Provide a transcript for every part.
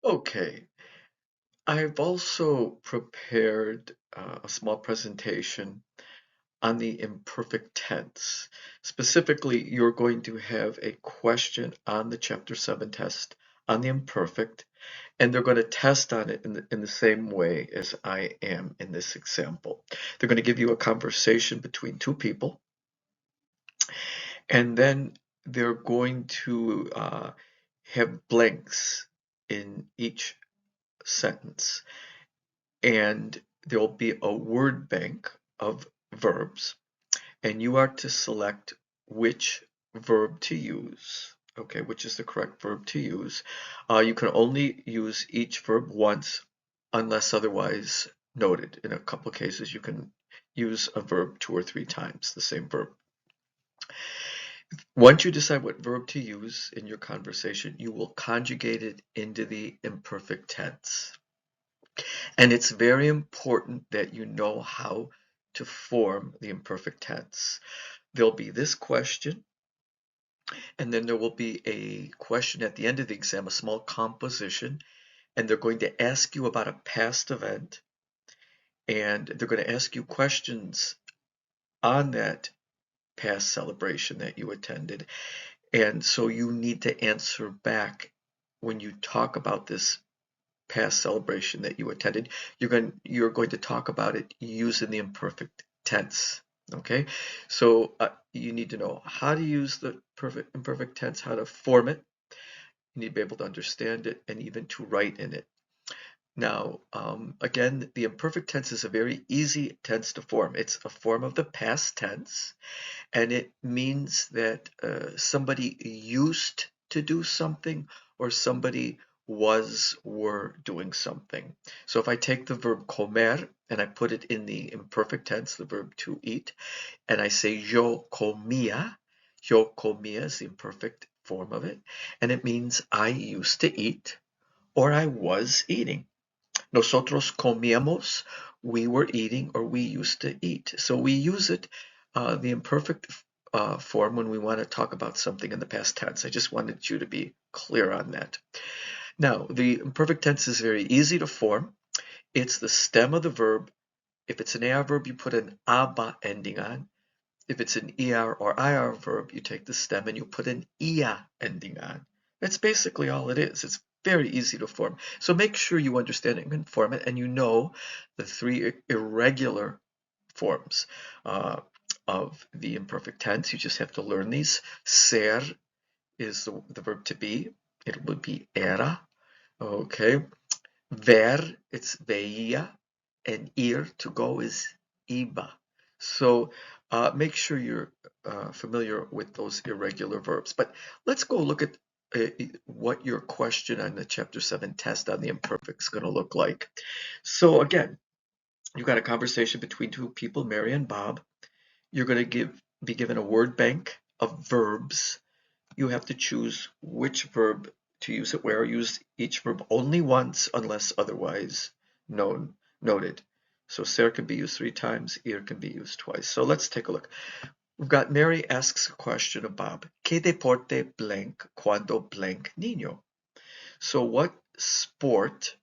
Okay, I've also prepared a small presentation on the imperfect tense. Specifically, you're going to have a question on the Chapter 7 test on the imperfect, and they're going to test on it in the same way as I am in this example. They're going to give you a conversation between two people, and then they're going to have blanks in each sentence. And there'll be a word bank of verbs, and you are to select which verb to use. Okay, which is the correct verb to use. You can only use each verb once unless otherwise noted. In a couple of cases, you can use a verb 2 or 3 times, the same verb. Once you decide what verb to use in your conversation, you will conjugate it into the imperfect tense. And it's very important that you know how to form the imperfect tense. There'll be this question, and then there will be a question at the end of the exam, a small composition, and they're going to ask you about a past event, and they're going to ask you questions on that past celebration that you attended. And so you need to answer back when you talk about this past celebration that you attended. You're going to talk about it using the imperfect tense. Okay, so you need to know how to use the imperfect tense, how to form it. You need to be able to understand it and even to write in it. Now, again, the imperfect tense is a very easy tense to form. It's a form of the past tense, and it means that somebody used to do something or somebody were doing something. So if I take the verb comer and I put it in the imperfect tense, the verb to eat, and I say yo comía is the imperfect form of it, and it means I used to eat or I was eating. Nosotros comíamos, we were eating or we used to eat. So we use it, the imperfect form, when we want to talk about something in the past tense. I just wanted you to be clear on that. Now, the imperfect tense is very easy to form. It's the stem of the verb. If it's an AR verb, you put an aba ending on. If it's an ER or IR verb, you take the stem and you put an ia ending on. That's basically all it is. It's very easy to form. So make sure you understand it and can form it, and you know the 3 irregular forms of the imperfect tense. You just have to learn these. Ser is the verb to be. It would be era. Okay. Ver, it's veía, and ir, to go, is iba. So make sure you're familiar with those irregular verbs. But let's go look at what your question on the Chapter 7 test on the imperfect is going to look like. So again, you've got a conversation between two people, Mary and Bob. You're going to be given a word bank of verbs. You have to choose which verb to use it where. Use each verb only once unless otherwise noted. So ser can be used 3 times, ir can be used twice. So let's take a look. We've got Mary asks a question of Bob. ¿Qué deporte blank cuando blank niño? So what sport?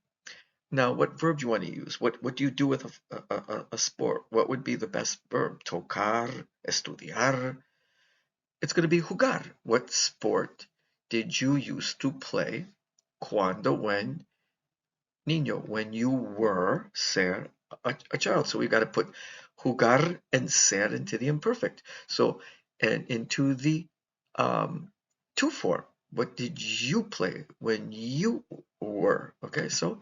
Now, what verb do you want to use? What do you do with a sport? What would be the best verb? Tocar, estudiar. It's going to be jugar. What sport did you used to play when niño, when you were ser a child? So we've got to put jugar and ser into the imperfect. So, and into the to form. What did you play when you were? Okay, so,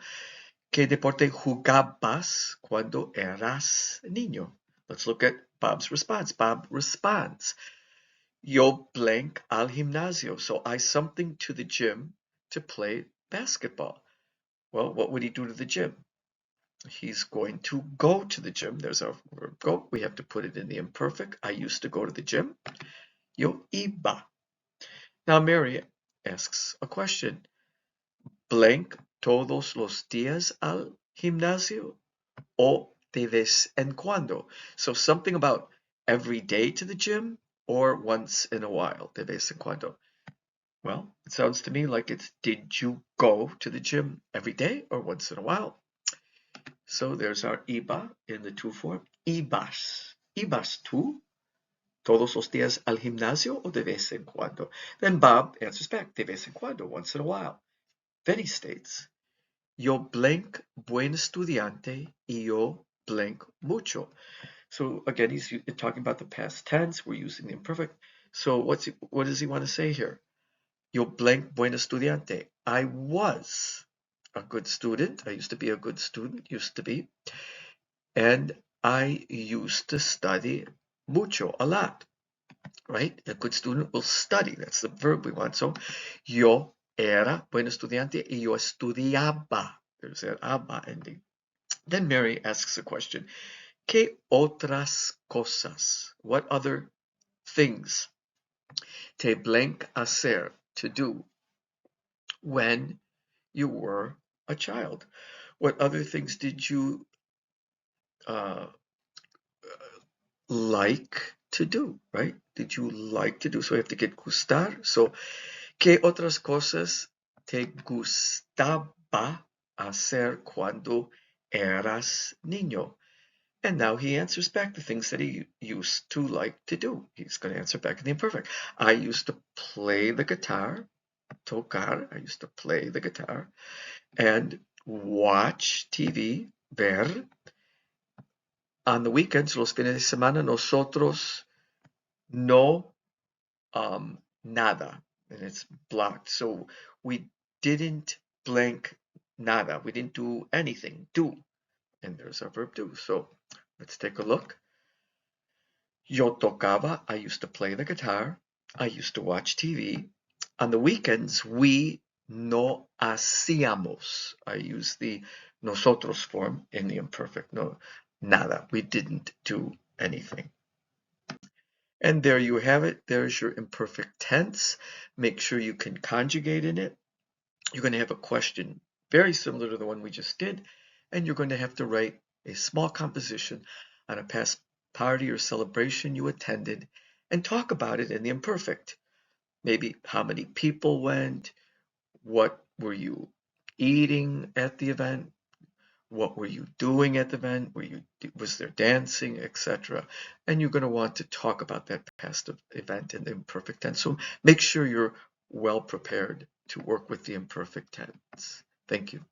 ¿qué deporte jugabas cuando eras niño? Let's look at Bob's response. Bob responds, Yo blank al gimnasio. So I something to the gym to play basketball. Well, what would he do to the gym? He's going to go to the gym. There's our verb go. We have to put it in the imperfect. I used to go to the gym. Yo iba. Now Mary asks a question. Blank todos los días al gimnasio o de vez en cuando. So something about every day to the gym or once in a while, de vez en cuando. Well, it sounds to me like it's did you go to the gym every day or once in a while? So there's our iba in the to form. Ibas. Ibas tú todos los días al gimnasio o de vez en cuando? Then Bob answers back, de vez en cuando, once in a while. Then he states, yo blank buen estudiante y yo blank mucho. So again, he's talking about the past tense. We're using the imperfect. So what does he want to say here? Yo blank buen estudiante. I was a good student. I used to be a good student, used to be. And I used to study mucho, a lot, right? A good student will study. That's the verb we want. So, yo era buen estudiante y yo estudiaba. There's that aba ending. Then Mary asks a question. ¿Qué otras cosas? What other things te blank hacer, to do, when you were a child? What other things did you uh, like to do, right? Did you like to do? So we have to get gustar. So, ¿qué otras cosas te gustaba hacer cuando eras niño? And now he answers back the things that he used to like to do. He's going to answer back in the imperfect. I used to play the guitar, tocar. I used to play the guitar and watch TV, ver. On the weekends, los fines de semana, nosotros no nada, and it's blocked. So we didn't blank nada. We didn't do anything. Do, and there's our verb do. So let's take a look. Yo tocaba. I used to play the guitar. I used to watch TV. On the weekends, we no hacíamos. I use the nosotros form in the imperfect. No, nada. We didn't do anything. And there you have it. There's your imperfect tense. Make sure you can conjugate in it. You're going to have a question very similar to the one we just did, and you're going to have to write a small composition on a past party or celebration you attended and talk about it in the imperfect. Maybe how many people went, what were you eating at the event, what were you doing at the event? Was there dancing, etc.? And you're going to want to talk about that past event in the imperfect tense. So make sure you're well prepared to work with the imperfect tense. Thank you.